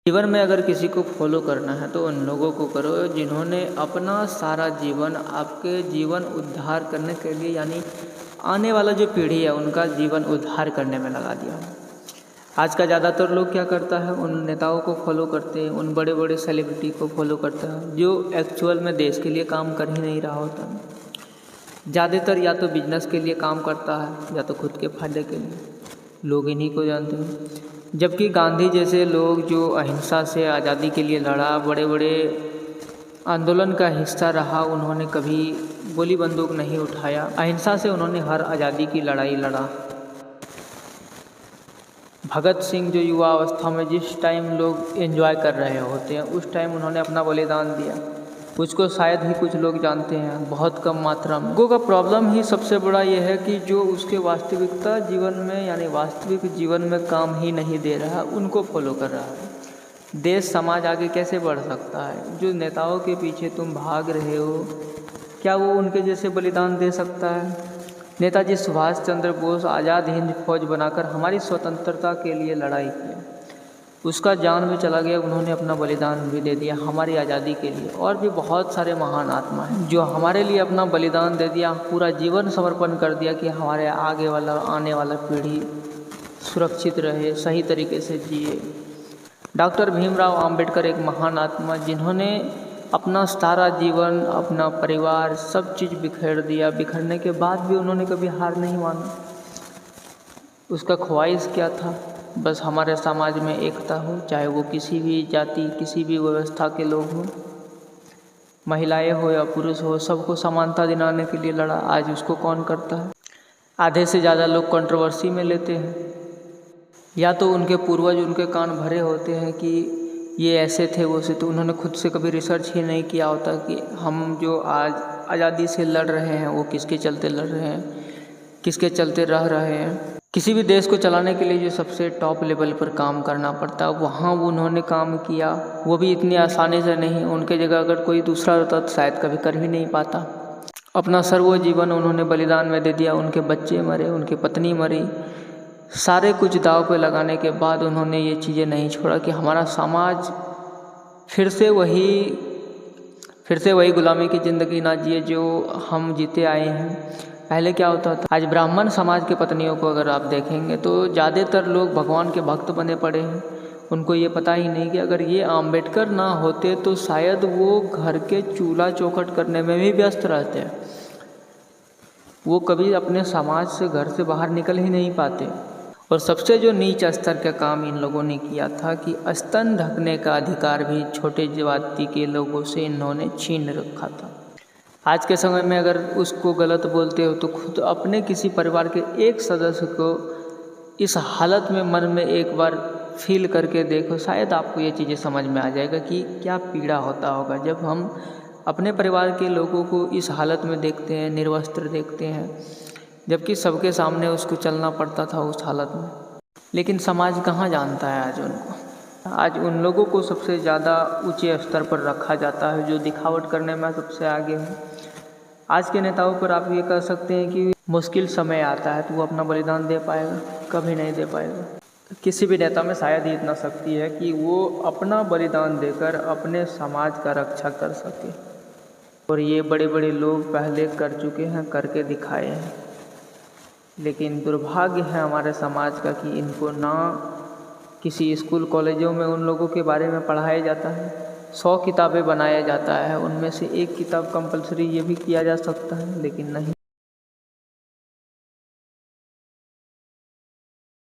जीवन में अगर किसी को फॉलो करना है तो उन लोगों को करो जिन्होंने अपना सारा जीवन आपके जीवन उद्धार करने के लिए, यानी आने वाला जो पीढ़ी है उनका जीवन उद्धार करने में लगा दिया। आज का ज़्यादातर लोग क्या करता है, उन नेताओं को फॉलो करते हैं, उन बड़े बड़े सेलिब्रिटी को फॉलो करता है जो एक्चुअल में देश के लिए काम कर ही नहीं रहा होता। ज़्यादातर या तो बिजनेस के लिए काम करता है या तो खुद के फायदे के लिए, लोग इन्हीं को जानते हैं। जबकि गांधी जैसे लोग जो अहिंसा से आज़ादी के लिए लड़ा, बड़े बड़े आंदोलन का हिस्सा रहा, उन्होंने कभी गोली बंदूक नहीं उठाया, अहिंसा से उन्होंने हर आज़ादी की लड़ाई लड़ा। भगत सिंह जो युवा अवस्था में जिस टाइम लोग एंजॉय कर रहे होते हैं उस टाइम उन्होंने अपना बलिदान दिया, उसको शायद ही कुछ लोग जानते हैं, बहुत कम मात्रा में। लोगों का प्रॉब्लम ही सबसे बड़ा ये है कि जो उसके वास्तविकता जीवन में, यानी वास्तविक जीवन में काम ही नहीं दे रहा, उनको फॉलो कर रहा है। देश समाज आगे कैसे बढ़ सकता है? जो नेताओं के पीछे तुम भाग रहे हो, क्या वो उनके जैसे बलिदान दे सकता है? नेताजी सुभाष चंद्र बोस आज़ाद हिंद फौज बनाकर हमारी स्वतंत्रता के लिए लड़ाई किया, उसका जान भी चला गया, उन्होंने अपना बलिदान भी दे दिया हमारी आज़ादी के लिए। और भी बहुत सारे महान आत्मा हैं जो हमारे लिए अपना बलिदान दे दिया, पूरा जीवन समर्पण कर दिया कि हमारे आगे वाला आने वाला पीढ़ी सुरक्षित रहे, सही तरीके से जिए। डॉक्टर भीमराव अंबेडकर एक महान आत्मा जिन्होंने अपना सारा जीवन, अपना परिवार, सब चीज़ बिखेर दिया। बिखरने के बाद भी उन्होंने कभी हार नहीं माना। उसका ख्वाहिश क्या था? बस हमारे समाज में एकता हो, चाहे वो किसी भी जाति, किसी भी व्यवस्था के लोग हों, महिलाएं हो या पुरुष हो, सबको समानता दिलाने के लिए लड़ा। आज उसको कौन करता है? आधे से ज़्यादा लोग कंट्रोवर्सी में लेते हैं, या तो उनके पूर्वज उनके कान भरे होते हैं कि ये ऐसे थे वो से, तो उन्होंने खुद से कभी रिसर्च ही नहीं किया होता कि हम जो आज आज़ादी से लड़ रहे हैं वो किसके चलते लड़ रहे हैं, किसके चलते रह रहे हैं। किसी भी देश को चलाने के लिए जो सबसे टॉप लेवल पर काम करना पड़ता है, वहाँ वो उन्होंने काम किया, वो भी इतनी आसानी से नहीं। उनके जगह अगर कोई दूसरा होता तो शायद कभी कर भी नहीं पाता। अपना सर्व जीवन उन्होंने बलिदान में दे दिया, उनके बच्चे मरे, उनकी पत्नी मरी, सारे कुछ दाव पे लगाने के बाद उन्होंने ये चीज़ें नहीं छोड़ा कि हमारा समाज फिर से वही गुलामी की ज़िंदगी ना जिए जो हम जीते आए हैं। पहले क्या होता था, आज ब्राह्मण समाज की पत्नियों को अगर आप देखेंगे तो ज़्यादातर लोग भगवान के भक्त बने पड़े हैं। उनको ये पता ही नहीं कि अगर ये आम्बेडकर ना होते तो शायद वो घर के चूल्हा चौखट करने में भी व्यस्त रहते हैं, वो कभी अपने समाज से, घर से बाहर निकल ही नहीं पाते। और सबसे जो नीच स्तर का काम इन लोगों ने किया था कि स्तन ढकने का अधिकार भी छोटे जाति के लोगों से इन्होंने छीन रखा था। आज के समय में अगर उसको गलत बोलते हो तो खुद अपने किसी परिवार के एक सदस्य को इस हालत में मन में एक बार फील करके देखो, शायद आपको ये चीज़ें समझ में आ जाएगा कि क्या पीड़ा होता होगा जब हम अपने परिवार के लोगों को इस हालत में देखते हैं, निर्वस्त्र देखते हैं, जबकि सबके सामने उसको चलना पड़ता था उस हालत में। लेकिन समाज कहाँ जानता है आज उनको। आज उन लोगों को सबसे ज़्यादा ऊंचे स्तर पर रखा जाता है जो दिखावट करने में सबसे आगे है। आज के नेताओं पर आप ये कह सकते हैं कि मुश्किल समय आता है तो वो अपना बलिदान दे पाएगा? कभी नहीं दे पाएगा। किसी भी नेता में शायद ही इतना शक्ति है कि वो अपना बलिदान देकर अपने समाज का रक्षा कर सके, और ये बड़े बड़े लोग पहले कर चुके हैं, करके दिखाए हैं। लेकिन दुर्भाग्य है हमारे समाज का कि इनको ना किसी स्कूल कॉलेजों में उन लोगों के बारे में पढ़ाया जाता है। 100 किताबें बनाया जाता है, उनमें से एक किताब कंपलसरी ये भी किया जा सकता है, लेकिन नहीं।